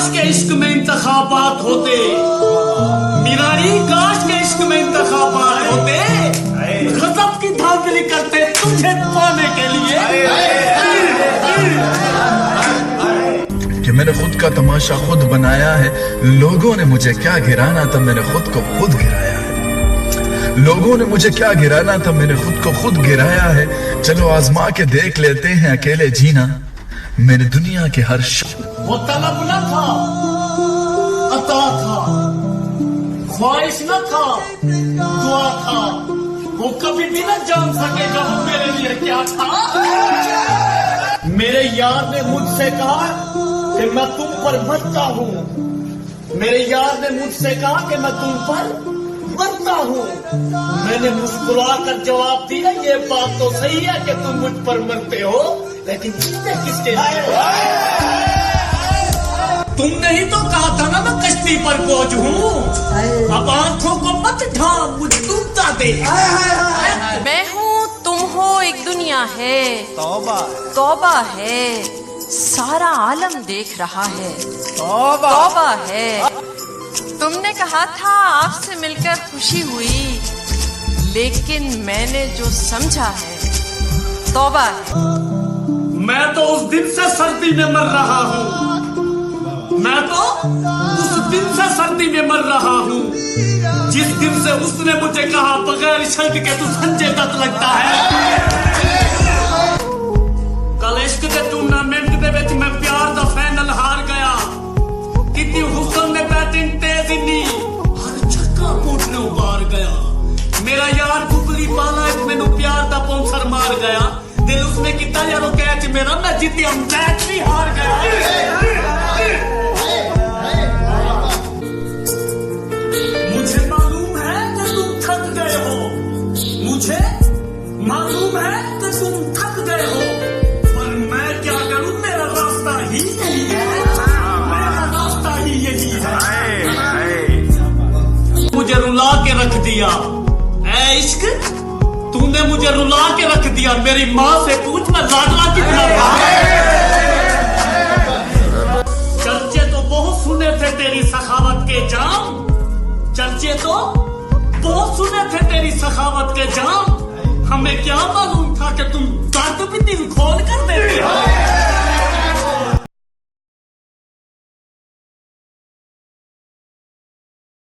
काश के इश्क में इंतखाबात होते, मीरानी काश के इश्क में इंतखाबात होते, गजब की धांधली करते तुझे पाने के लिए। कि मैंने खुद का तमाशा खुद बनाया है, लोगों ने मुझे क्या गिराना था मैंने खुद को खुद गिराया है। लोगों ने मुझे क्या गिराना था मैंने खुद को खुद गिराया है। चलो आजमा के देख लेते हैं अकेले जीना, मैंने दुनिया के हर वो तलब न था, अता था, ख्वाहिश न था, दुआ था। वो कभी भी न जान सकेगा वो मेरे लिए क्या था। मेरे यार ने मुझसे कहा कि मैं तुम पर मरता हूँ। मेरे यार ने मुझसे कहा कि मैं तुम पर मरता हूँ। मैंने मुस्कुरा कर जवाब दिया, ये बात तो सही है कि तुम मुझ पर मरते हो, लेकिन जीते किसके लिए? तुमने ही तो कहा था ना मैं कश्ती पर बोझ हूँ। अब आंखों को मत ढांप, मुझे डूबता दे। मैं हूँ, तुम हो, एक दुनिया है, तौबा तौबा है, सारा आलम देख रहा है, तौबा है। तुमने कहा था आपसे मिलकर खुशी हुई, लेकिन मैंने जो समझा है तौबा है। मैं तो उस दिन से सर्दी में मर रहा हूँ, मैं तो उस दिन से सर्दी में मर रहा हूँ, जिस दिन से उसने मुझे कहा बगैर शर्ट के तू संजय दत्त लगता है। कल इश्क के टूर्नामेंट दे विच मैं प्यार दा फाइनल हार गया। कितनी हुस्न ने बैटिंग तेज इन्नी, हर छक्का पोटने उबार गया। मेरा यार गुगली पाला मैनू प्यार दा पौंसर मार गया। दिल उसने कितना यारो कैच मेरा, मैं जीती मैच भी हार गया। मुझे मालूम है कि तुम थक गए हो, मुझे मालूम है कि तुम थक गए हो, पर मैं क्या करूं, मेरा रास्ता ही यही है, मेरा रास्ता ही यही है। मुझे रुला के रख दिया ऐ इश्क, तूने मुझे रुला के रख दिया। मेरी माँ से पूछ मैं लाडला कितना था। चर्चे तो बहुत सुने थे तेरी सखावत के जाम, चर्चे तो बहुत सुने थे तेरी सखावत के जाम। हमें क्या मालूम था कि तुम दर्द भी दिल खोल कर देती हो।